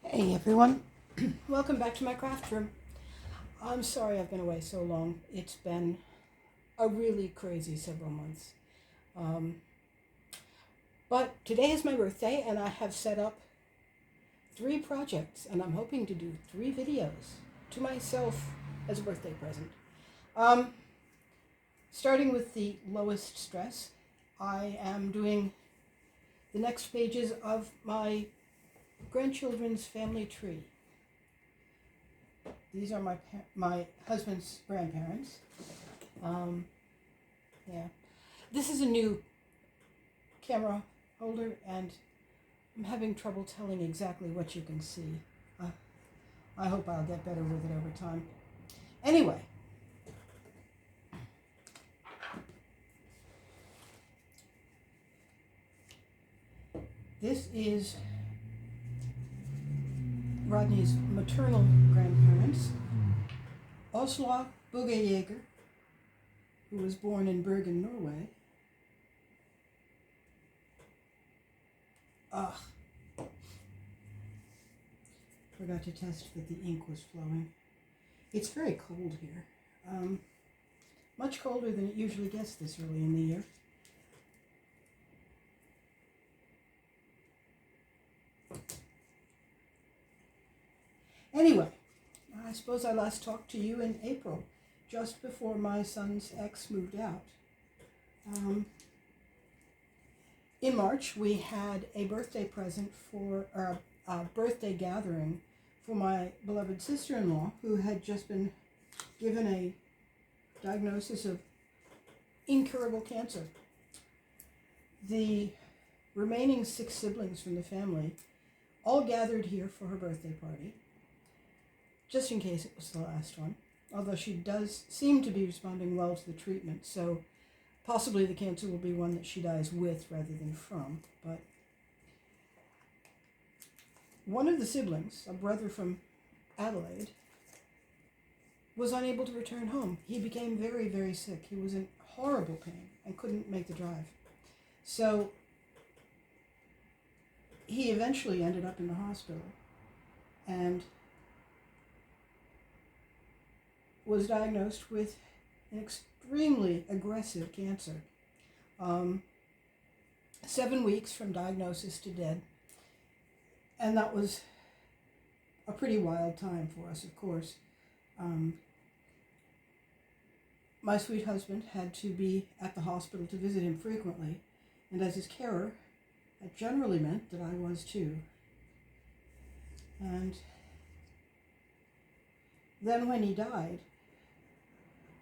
Hey everyone, welcome back to my craft room. I'm sorry I've been away so long. It's been a really crazy several months. Um, but today is my birthday and I have set up 3 projects and I'm hoping to do 3 videos to myself as a birthday present. Um, Starting with the lowest stress, I am doing the next pages of my grandchildren's family tree. These are my husband's grandparents. Yeah, this is a new camera holder, and I'm having trouble telling exactly what you can see. I hope I'll get better with it over time. Anyway, this is Rodney's maternal grandparents, Osla Buggejager, who was born in Bergen, Norway. Forgot to test that the ink was flowing. It's very cold here. Much colder than it usually gets this early in the year. Anyway, I suppose I last talked to you in April, just before my son's ex moved out. In March, we had a birthday present a birthday gathering for my beloved sister-in-law, who had just been given a diagnosis of incurable cancer. The remaining 6 siblings from the family all gathered here for her birthday party, just in case it was the last one, although she does seem to be responding well to the treatment, so possibly the cancer will be one that she dies with rather than from. But one of the siblings, a brother from Adelaide, was unable to return home. He became very, very sick. He was in horrible pain and couldn't make the drive. So he eventually ended up in the hospital and was diagnosed with an extremely aggressive cancer. 7 weeks from diagnosis to dead. And that was a pretty wild time for us, of course. My sweet husband had to be at the hospital to visit him frequently, and as his carer, that generally meant that I was too. And then when he died,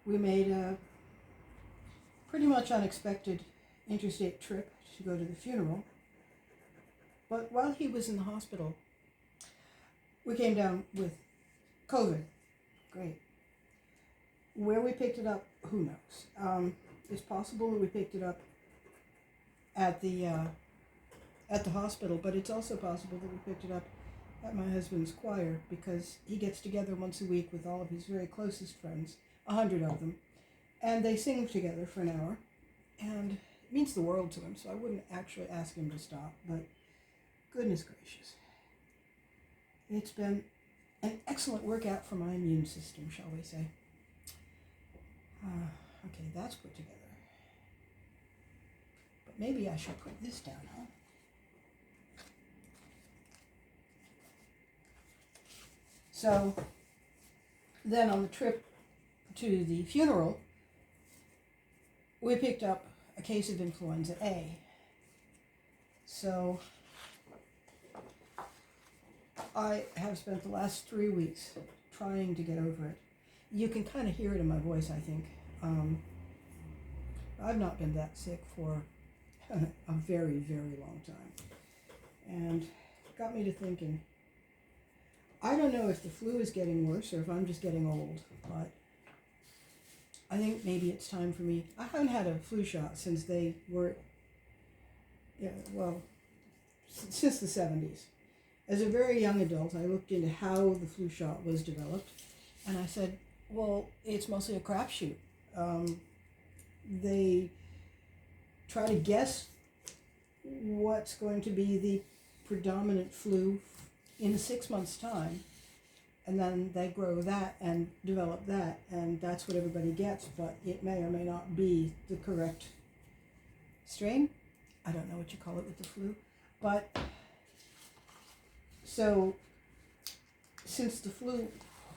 we made a pretty much unexpected interstate trip to go to the funeral. But while he was in the hospital, we came down with COVID. Great. Where we picked it up, who knows? It's possible that we picked it up at the hospital, but it's also possible that we picked it up at my husband's choir, because he gets together once a week with all of his very closest friends, 100 of them, and they sing together for an hour, and it means the world to him, so I wouldn't actually ask him to stop, but goodness gracious. It's been an excellent workout for my immune system, shall we say. Okay, that's put together. But maybe I should put this down, huh? So then on the trip to the funeral, we picked up a case of influenza A. So I have spent the last 3 weeks trying to get over it. You can kind of hear it in my voice, I think. I've not been that sick for a very, very long time. And it got me to thinking, I don't know if the flu is getting worse or if I'm just getting old, but I think maybe it's time for me. I haven't had a flu shot since they were, since the 70s. As a very young adult, I looked into how the flu shot was developed, and I said, well, it's mostly a crapshoot. They try to guess what's going to be the predominant flu in 6 months' time, and then they grow that and develop that, and that's what everybody gets, but it may or may not be the correct strain. I don't know what you call it with the flu. But, so, since the flu,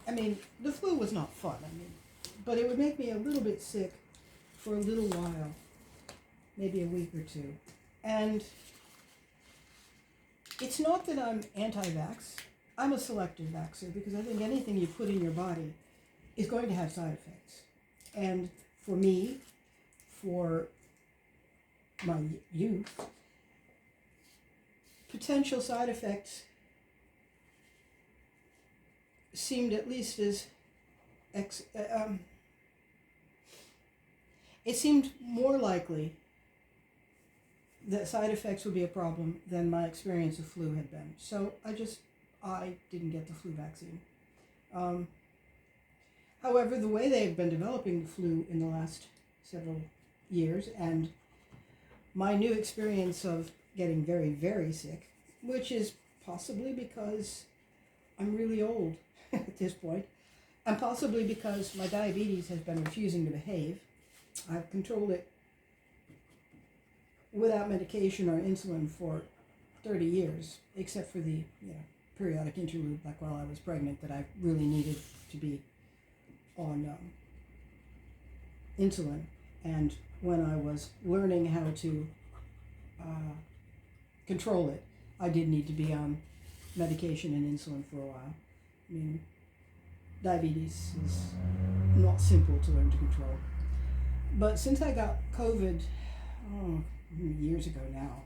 the flu was not fun, but it would make me a little bit sick for a little while, maybe a week or two. And it's not that I'm anti-vax. I'm a selective vaxxer because I think anything you put in your body is going to have side effects. And for me, for my youth, potential side effects seemed at least as it seemed more likely that side effects would be a problem than my experience of flu had been. So I didn't get the flu vaccine. However, the way they've been developing the flu in the last several years, and my new experience of getting very, very sick, which is possibly because I'm really old at this point, and possibly because my diabetes has been refusing to behave. I've controlled it without medication or insulin for 30 years, except for the periodic interlude, like while I was pregnant, that I really needed to be on insulin. And when I was learning how to control it, I did need to be on medication and insulin for a while. Diabetes is not simple to learn to control. But since I got COVID, years ago now,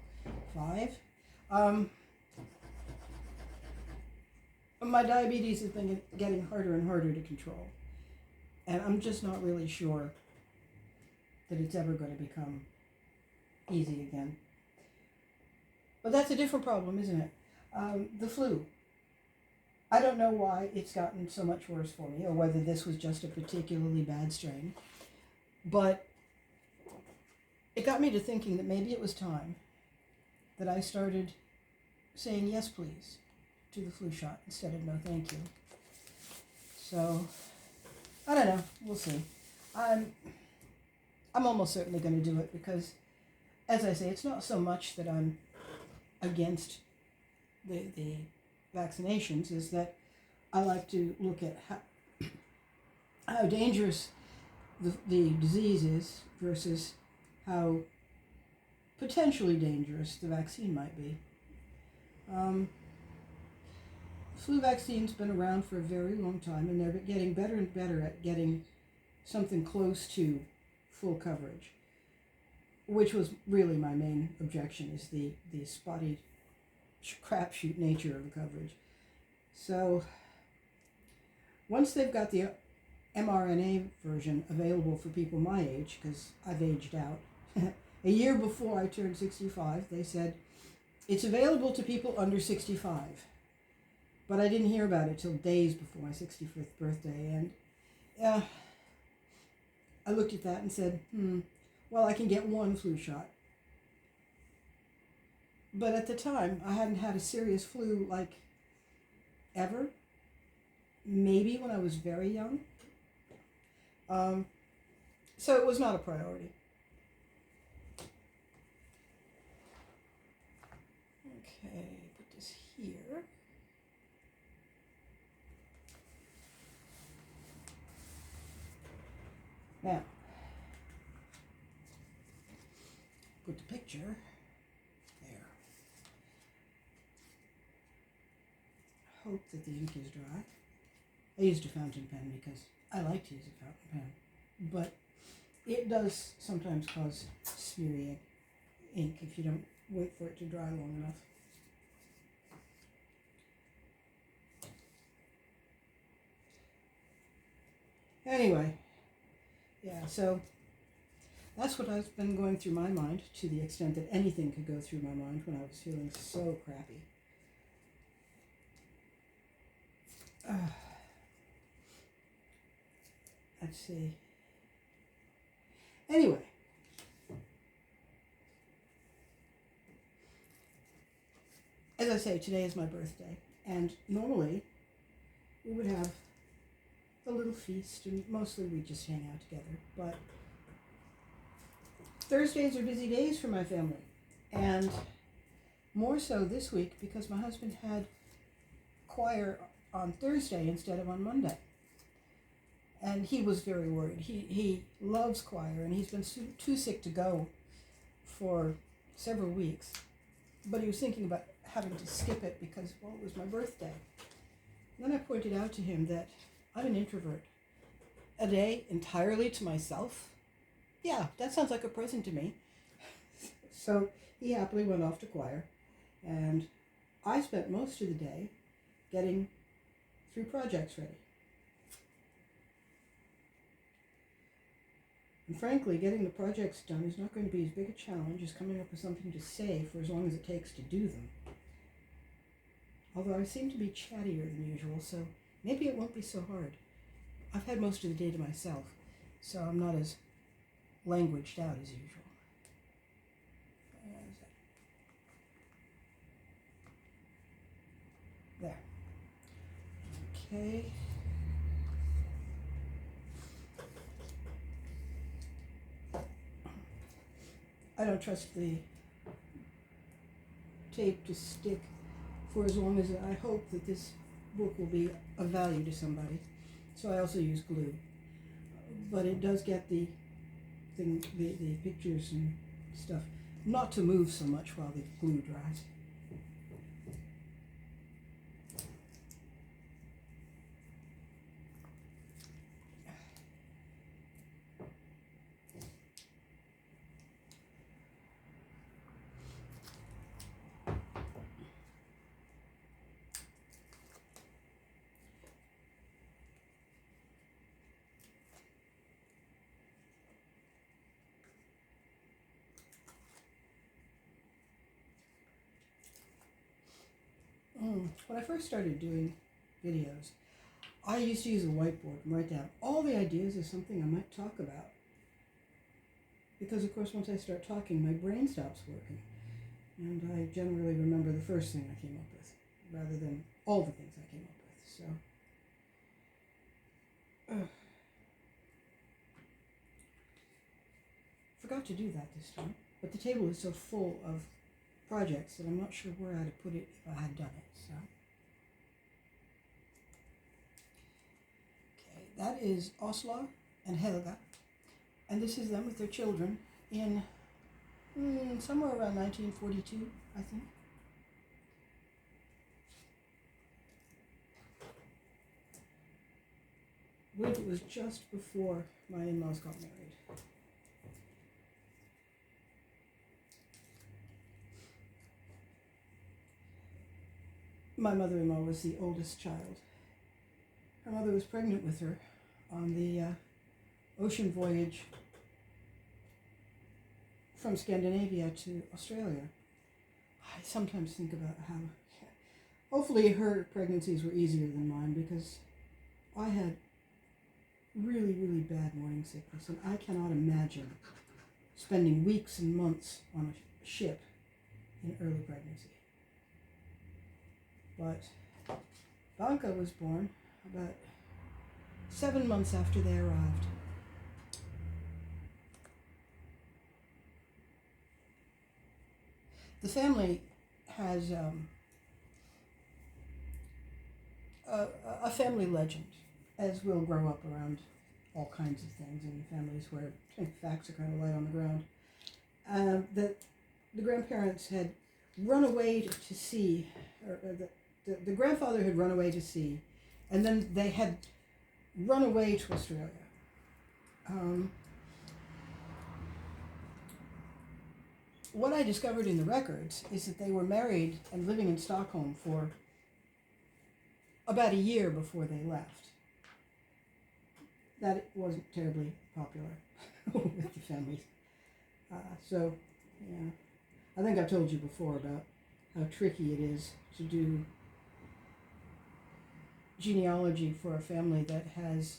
5, my diabetes has been getting harder and harder to control. And I'm just not really sure that it's ever going to become easy again. But that's a different problem, isn't it? The flu. I don't know why it's gotten so much worse for me, or whether this was just a particularly bad strain. But it got me to thinking that maybe it was time that I started saying yes, please, to the flu shot instead of no, thank you. So, I don't know. We'll see. I'm almost certainly going to do it because, as I say, it's not so much that I'm against the vaccinations, is that I like to look at how dangerous the disease is versus how potentially dangerous the vaccine might be. Flu vaccine's been around for a very long time, and they're getting better and better at getting something close to full coverage, which was really my main objection, is the spotty crapshoot nature of the coverage. So once they've got the mRNA version available for people my age, because I've aged out, a year before I turned 65, they said it's available to people under 65. But I didn't hear about it till days before my 65th birthday, and I looked at that and said, well, I can get one flu shot. But at the time, I hadn't had a serious flu, like, ever. Maybe when I was very young. So it was not a priority. Okay, put this here. Now, put the picture there. Hope that the ink is dry. I used a fountain pen because I like to use a fountain pen, but it does sometimes cause smeary ink if you don't wait for it to dry long enough. Anyway, yeah, so that's what I've been going through my mind, to the extent that anything could go through my mind when I was feeling so crappy. Let's see. Anyway, as I say, today is my birthday, And normally we would have a little feast, and mostly we just hang out together. But Thursdays are busy days for my family, and more so this week because my husband had choir on Thursday instead of on Monday. And he was very worried. He loves choir, and he's been too sick to go for several weeks. But he was thinking about having to skip it because, well, it was my birthday. And then I pointed out to him that I'm an introvert. A day entirely to myself? Yeah, that sounds like a present to me. So he happily went off to choir, and I spent most of the day getting 3 projects ready. And frankly, getting the projects done is not going to be as big a challenge as coming up with something to say for as long as it takes to do them. Although I seem to be chattier than usual, so maybe it won't be so hard. I've had most of the day to myself, so I'm not as languaged out as usual. There. Okay. I don't trust the tape to stick for as long as I hope that this book will be of value to somebody. So I also use glue. But it does get the pictures and stuff not to move so much while the glue dries. When I first started doing videos, I used to use a whiteboard and write down all the ideas of something I might talk about. Because, of course, once I start talking, my brain stops working. And I generally remember the first thing I came up with, rather than all the things I came up with. So, forgot to do that this time. But the table is so full of projects that I'm not sure where I'd have put it if I had done it. So, okay, that is Oslo and Helga, and this is them with their children in somewhere around 1942, I think. I believe it was just before my in-laws got married. My mother-in-law was the oldest child. Her mother was pregnant with her on the ocean voyage from Scandinavia to Australia. I sometimes think about how, hopefully her pregnancies were easier than mine, because I had really, really bad morning sickness, and I cannot imagine spending weeks and months on a ship in early pregnancy. But Banka was born about 7 months after they arrived. The family has a family legend, as will grow up around all kinds of things in families where facts are kind of light on the ground. That the grandparents had run away to sea, or the grandfather had run away to sea, and then they had run away to Australia. What I discovered in the records is that they were married and living in Stockholm for about a year before they left. That wasn't terribly popular with the families. So, yeah, I think I've told you before about how tricky it is to do genealogy for a family that has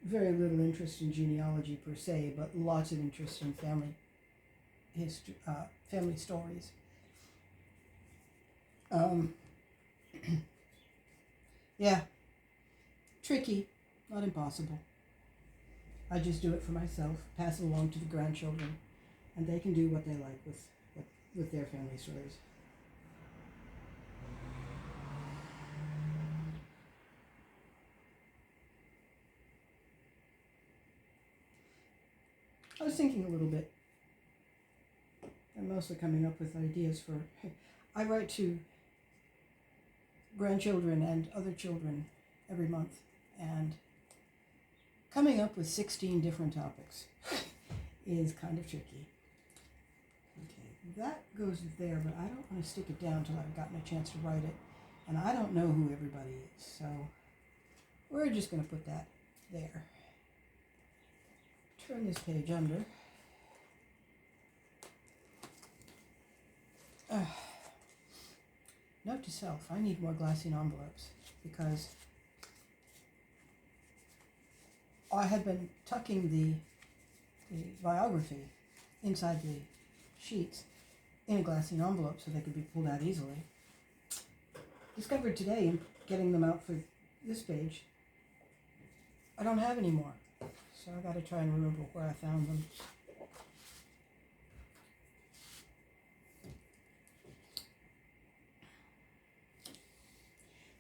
very little interest in genealogy per se, but lots of interest in family history, family stories. Yeah, tricky, not impossible. I just do it for myself, pass it along to the grandchildren, and they can do what they like with their family stories. I was thinking a little bit. I'm mostly coming up with ideas for. I write to grandchildren and other children every month, and coming up with 16 different topics is kind of tricky. Okay, that goes there, but I don't want to stick it down until I've gotten a chance to write it, and I don't know who everybody is, so we're just going to put that there. Turn this page under. Note to self, I need more glassine envelopes because I had been tucking the biography inside the sheets in a glassine envelope so they could be pulled out easily. Discovered today in getting them out for this page, I don't have any more. So I got to try and remember where I found them.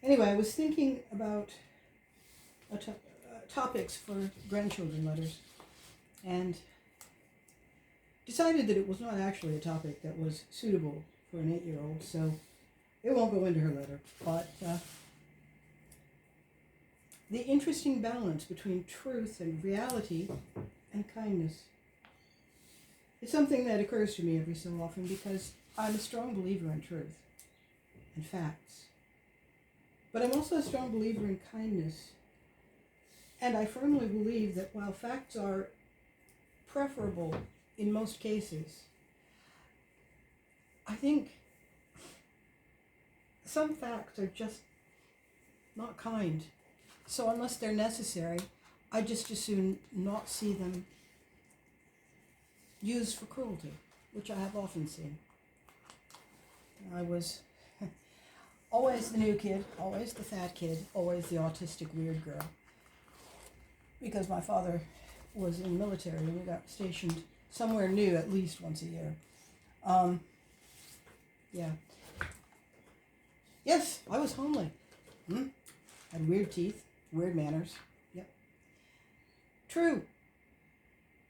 Anyway, I was thinking about topics for grandchildren letters and decided that it was not actually a topic that was suitable for an 8-year-old, so it won't go into her letter. But the interesting balance between truth and reality and kindness is something that occurs to me every so often because I'm a strong believer in truth and facts. But I'm also a strong believer in kindness. And I firmly believe that while facts are preferable in most cases, I think some facts are just not kind. So unless they're necessary, I just as soon not see them used for cruelty, which I have often seen. I was always the new kid, always the fat kid, always the autistic weird girl. Because my father was in the military and we got stationed somewhere new at least once a year. Yeah. Yes, I was homely. Had weird teeth, weird manners. Yep. True.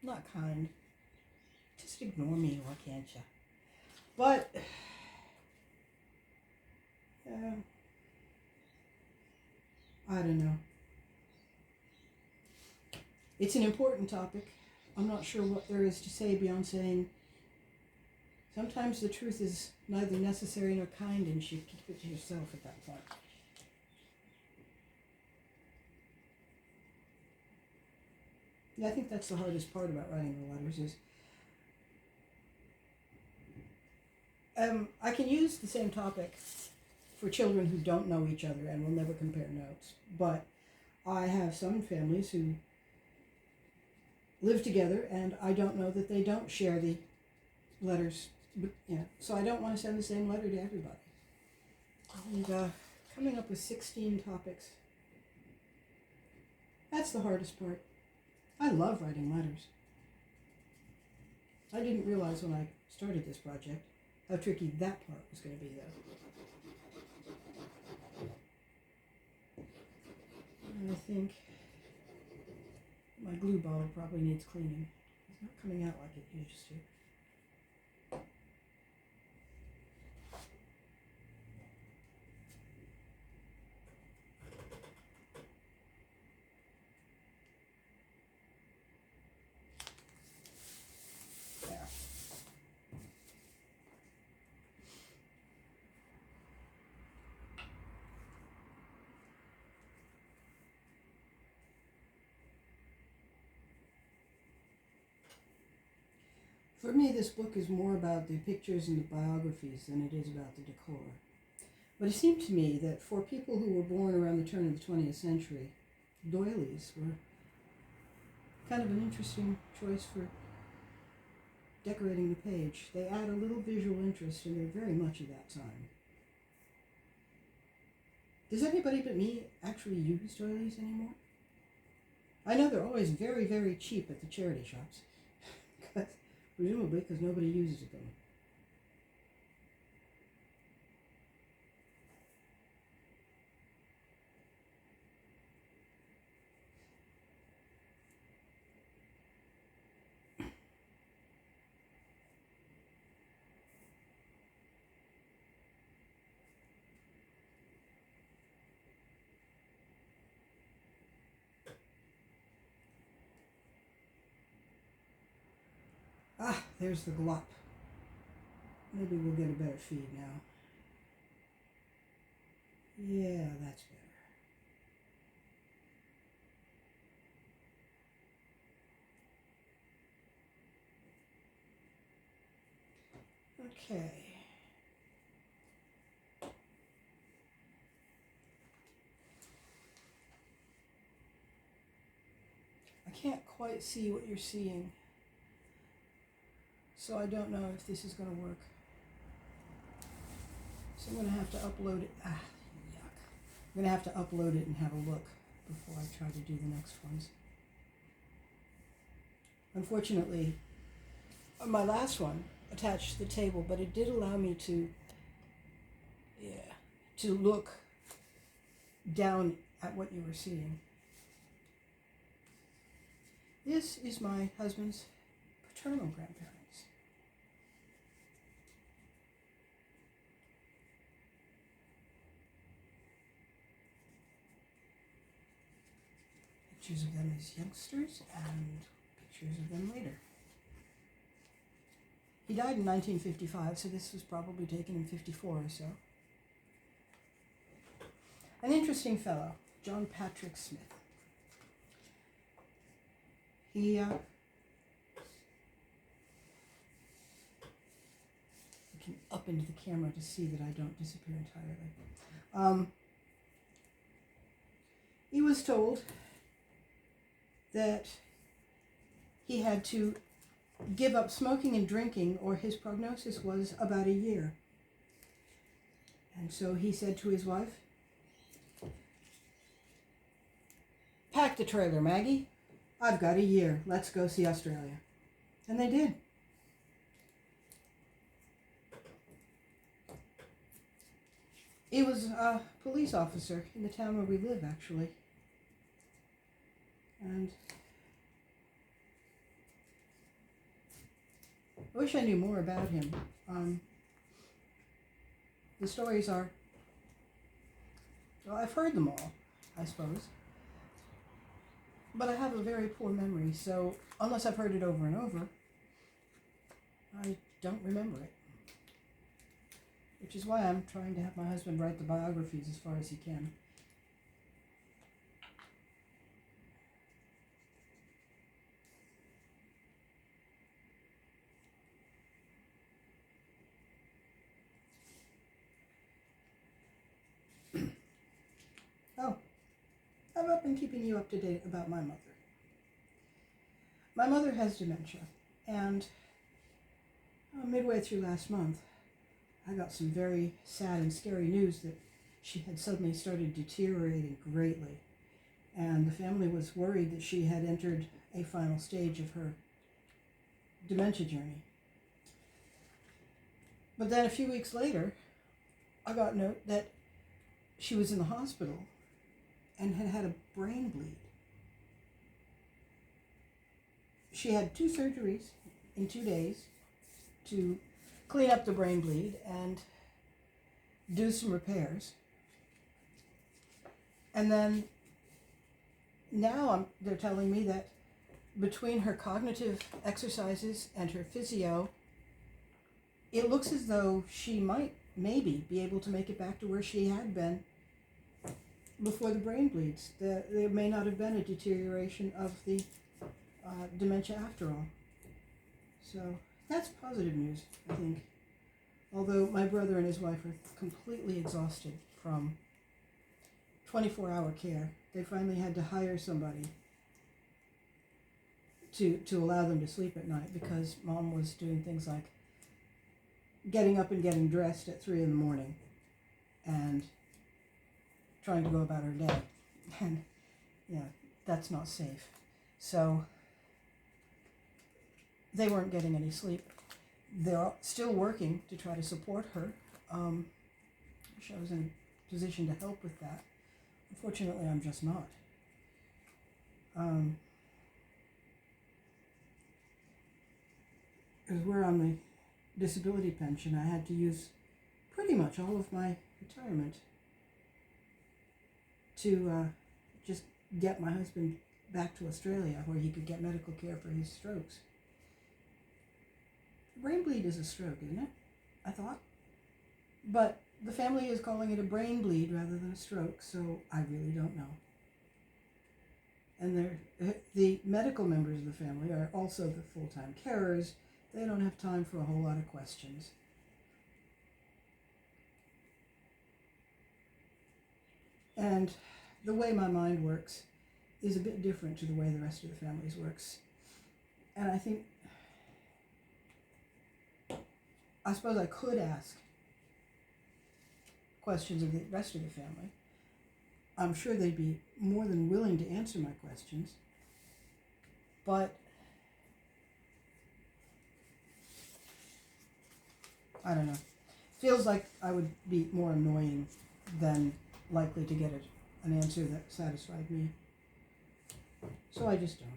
Not kind. Just ignore me, why can't you? But I don't know. It's an important topic. I'm not sure what there is to say beyond saying sometimes the truth is neither necessary nor kind, and you should keep it to yourself at that point. Yeah, I think that's the hardest part about writing the letters is I can use the same topic for children who don't know each other and will never compare notes, but I have some families who live together and I don't know that they don't share the letters. Yeah, so I don't want to send the same letter to everybody. And coming up with 16 topics, that's the hardest part. I love writing letters. I didn't realize when I started this project how tricky that part was going to be, though. And I think my glue bottle probably needs cleaning. It's not coming out like it used to. There. For me, this book is more about the pictures and the biographies than it is about the decor. But it seemed to me that for people who were born around the turn of the 20th century, doilies were kind of an interesting choice for decorating the page. They add a little visual interest and they're very much of that time. Does anybody but me actually use doilies anymore? I know they're always very, very cheap at the charity shops. Presumably because nobody uses them. Ah, there's the glop. Maybe we'll get a better feed now. Yeah, that's better. Okay. I can't quite see what you're seeing, so I don't know if this is going to work. So I'm going to have to upload it. Ah, yuck. I'm going to have to upload it and have a look before I try to do the next ones. Unfortunately, my last one attached to the table, but it did allow me to look down at what you were seeing. This is my husband's paternal grandparents. Pictures of them as youngsters and pictures of them later. He died in 1955, so this was probably taken in 54 or so. An interesting fellow, John Patrick Smith. He, I can up into the camera to see that I don't disappear entirely. He was told that he had to give up smoking and drinking or his prognosis was about a year. And so he said to his wife, "Pack the trailer, Maggie. I've got a year. Let's go see Australia." And they did. He was a police officer in the town where we live, actually. And I wish I knew more about him. The stories are, well, I've heard them all, I suppose. But I have a very poor memory, so unless I've heard it over and over, I don't remember it. Which is why I'm trying to have my husband write the biographies as far as he can. Oh, I've been keeping you up to date about my mother. My mother has dementia, and midway through last month, I got some very sad and scary news that she had suddenly started deteriorating greatly, and the family was worried that she had entered a final stage of her dementia journey. But then a few weeks later, I got note that she was in the hospital and had had a brain bleed. She had 2 surgeries in 2 days to clean up the brain bleed and do some repairs. And then now they're telling me that between her cognitive exercises and her physio, it looks as though she might maybe be able to make it back to where she had been before the brain bleeds. There may not have been a deterioration of the dementia after all. So that's positive news, I think. Although my brother and his wife are completely exhausted from 24-hour care. They finally had to hire somebody to allow them to sleep at night because Mom was doing things like getting up and getting dressed at 3 in the morning and trying to go about her day. And yeah, that's not safe. So they weren't getting any sleep. They're still working to try to support her. I wish I was in a position to help with that. Unfortunately, I'm just not. Because we're on the disability pension, I had to use pretty much all of my retirement to just get my husband back to Australia where he could get medical care for his strokes. Brain bleed is a stroke, isn't it? I thought. But the family is calling it a brain bleed rather than a stroke, so I really don't know. And the medical members of the family are also the full-time carers. They don't have time for a whole lot of questions. And the way my mind works is a bit different to the way the rest of the families works. And I suppose I could ask questions of the rest of the family. I'm sure they'd be more than willing to answer my questions. But I don't know. Feels like I would be more annoying than likely to get an answer that satisfied me. So I just don't.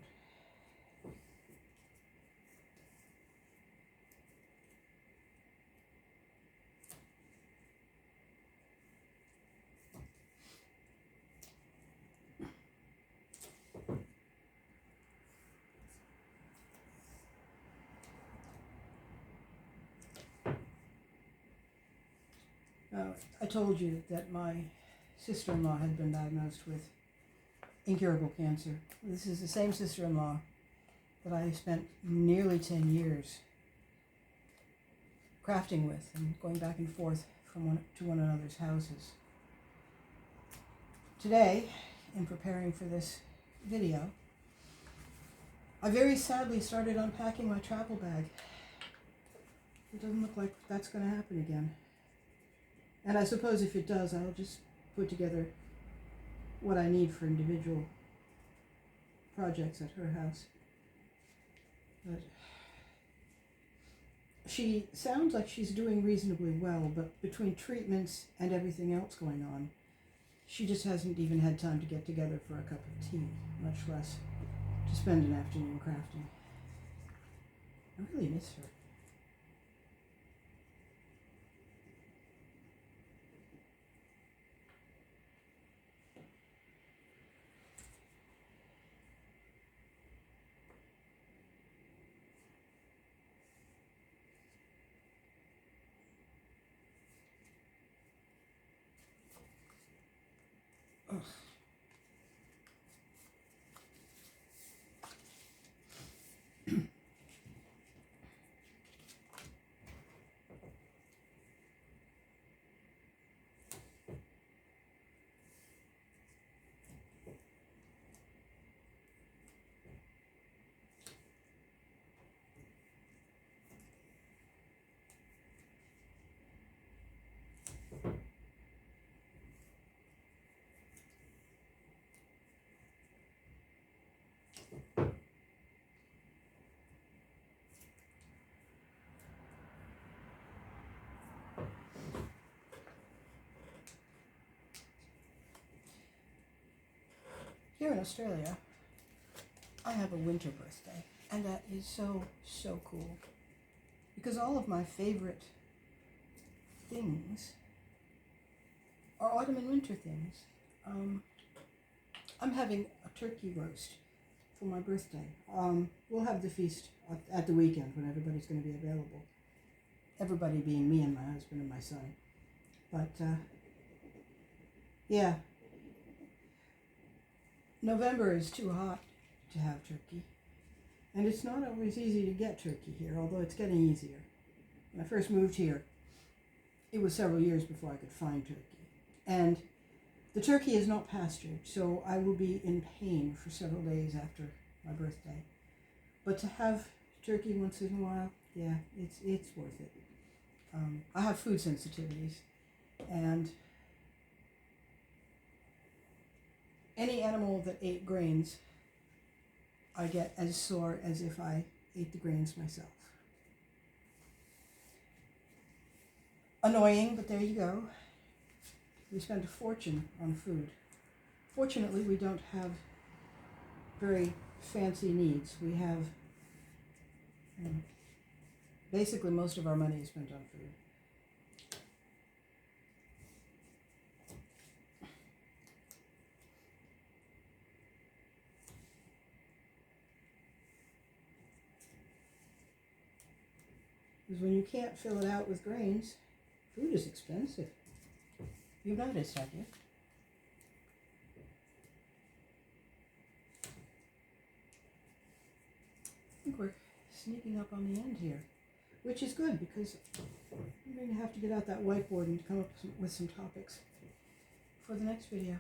I told you that my sister-in-law had been diagnosed with incurable cancer. This is the same sister-in-law that I spent nearly 10 years crafting with and going back and forth from one another's houses. Today, in preparing for this video, I very sadly started unpacking my travel bag. It doesn't look like that's going to happen again. And I suppose if it does, I'll just put together what I need for individual projects at her house. But she sounds like she's doing reasonably well, but between treatments and everything else going on, she just hasn't even had time to get together for a cup of tea, much less to spend an afternoon crafting. I really miss her. Ugh. Here in Australia, I have a winter birthday, and that is so, so cool. Because all of my favorite things are autumn and winter things. I'm having a turkey roast for my birthday. We'll have the feast at the weekend when everybody's going to be available. Everybody being me and my husband and my son. But, yeah. November is too hot to have turkey. And it's not always easy to get turkey here, although it's getting easier. When I first moved here, it was several years before I could find turkey. And the turkey is not pastured, so I will be in pain for several days after my birthday. But to have turkey once in a while, yeah, it's worth it. I have food sensitivities, and any animal that ate grains, I get as sore as if I ate the grains myself. Annoying, but there you go. We spend a fortune on food. Fortunately, we don't have very fancy needs. We have, basically most of our money is spent on food. Because when you can't fill it out with grains, food is expensive. You've noticed, have you? I think we're sneaking up on the end here, which is good because I'm going to have to get out that whiteboard and come up with some topics for the next video.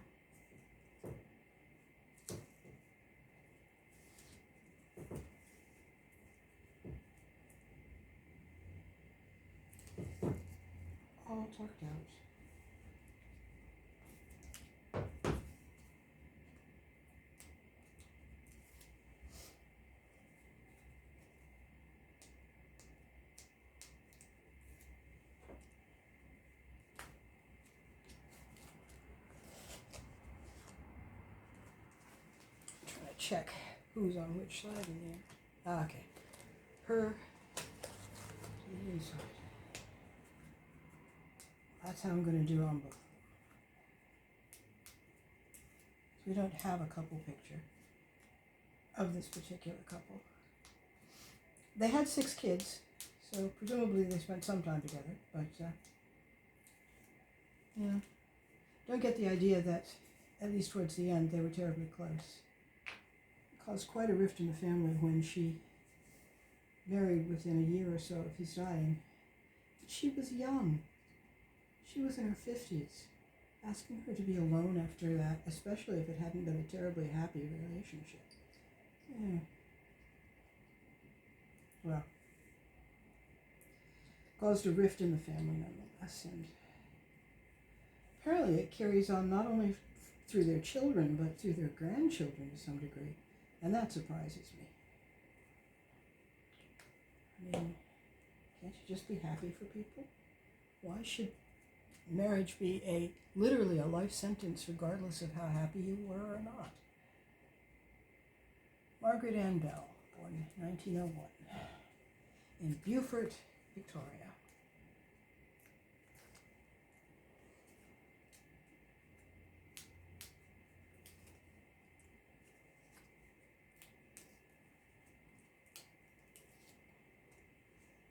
All talked out. Trying to check who's on which side in the end. Ah, okay. Her to the inside. That's how I'm going to do on both. So we don't have a couple picture of this particular couple. They had 6 kids, so presumably they spent some time together, but don't get the idea that, at least towards the end, they were terribly close. It caused quite a rift in the family when she married within a year or so of his dying. But she was young. She was in her 50s. Asking her to be alone after that, especially if it hadn't been a terribly happy relationship. Yeah. Well, caused a rift in the family nonetheless, and apparently it carries on not only through their children, but through their grandchildren to some degree, and that surprises me. I mean, can't you just be happy for people? Why should marriage be literally a life sentence regardless of how happy you were or not? Margaret Ann Bell, born 1901, in Beaufort, Victoria.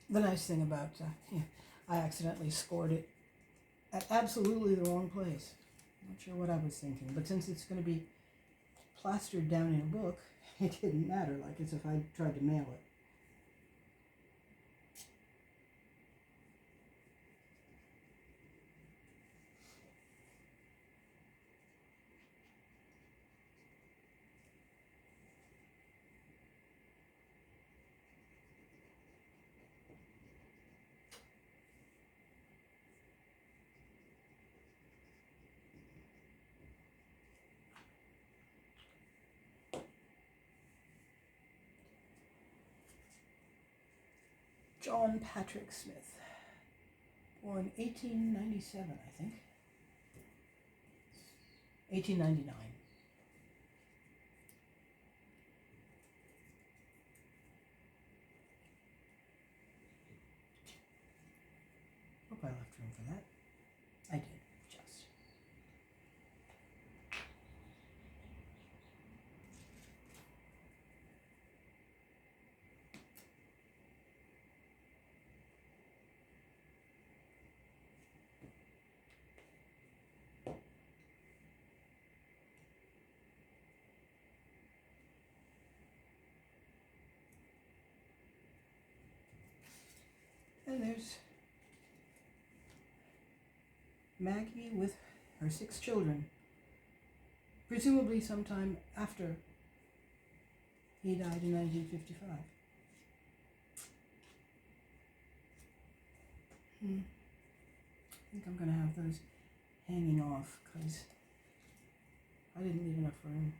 The nice thing about, I accidentally scored it at absolutely the wrong place. Not sure what I was thinking, but since it's going to be plastered down in a book, it didn't matter, like as if I tried to mail it. John Patrick Smith, born 1897, I think. 1899. Hope I left room for that. I did, just. And there's Maggie with her 6 children, presumably sometime after he died in 1955. I think I'm going to have those hanging off because I didn't leave enough room.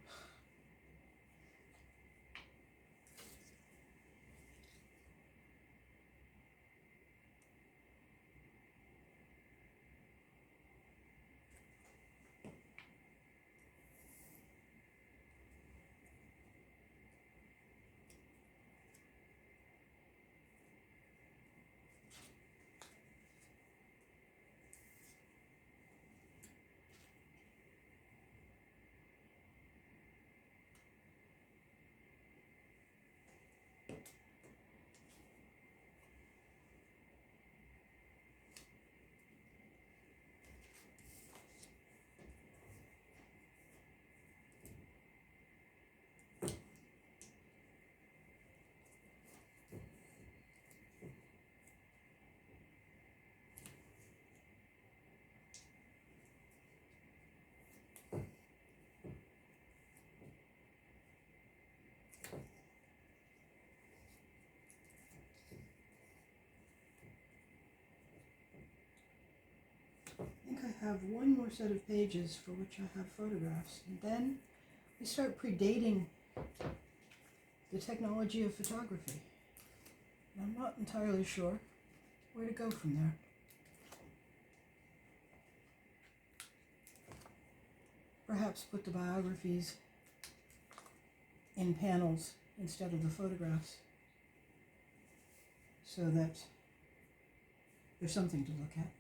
I think I have one more set of pages for which I have photographs, and then we start predating the technology of photography. And I'm not entirely sure where to go from there. Perhaps put the biographies in panels instead of the photographs, so that there's something to look at.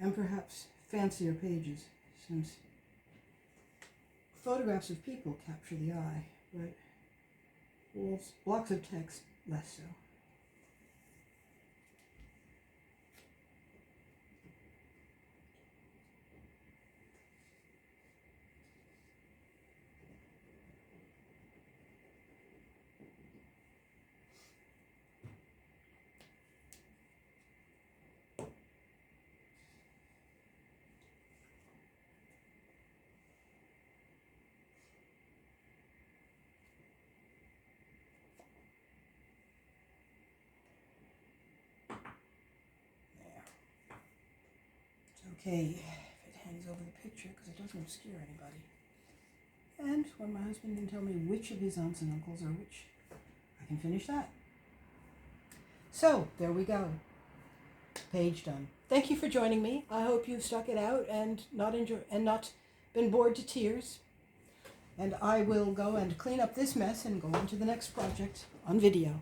And perhaps fancier pages, since photographs of people capture the eye, but blocks of text less so. Okay, if it hangs over the picture, because it doesn't obscure anybody. And when my husband can tell me which of his aunts and uncles are which, I can finish that. So, there we go. Page done. Thank you for joining me. I hope you've stuck it out and not been bored to tears. And I will go and clean up this mess and go on to the next project on video.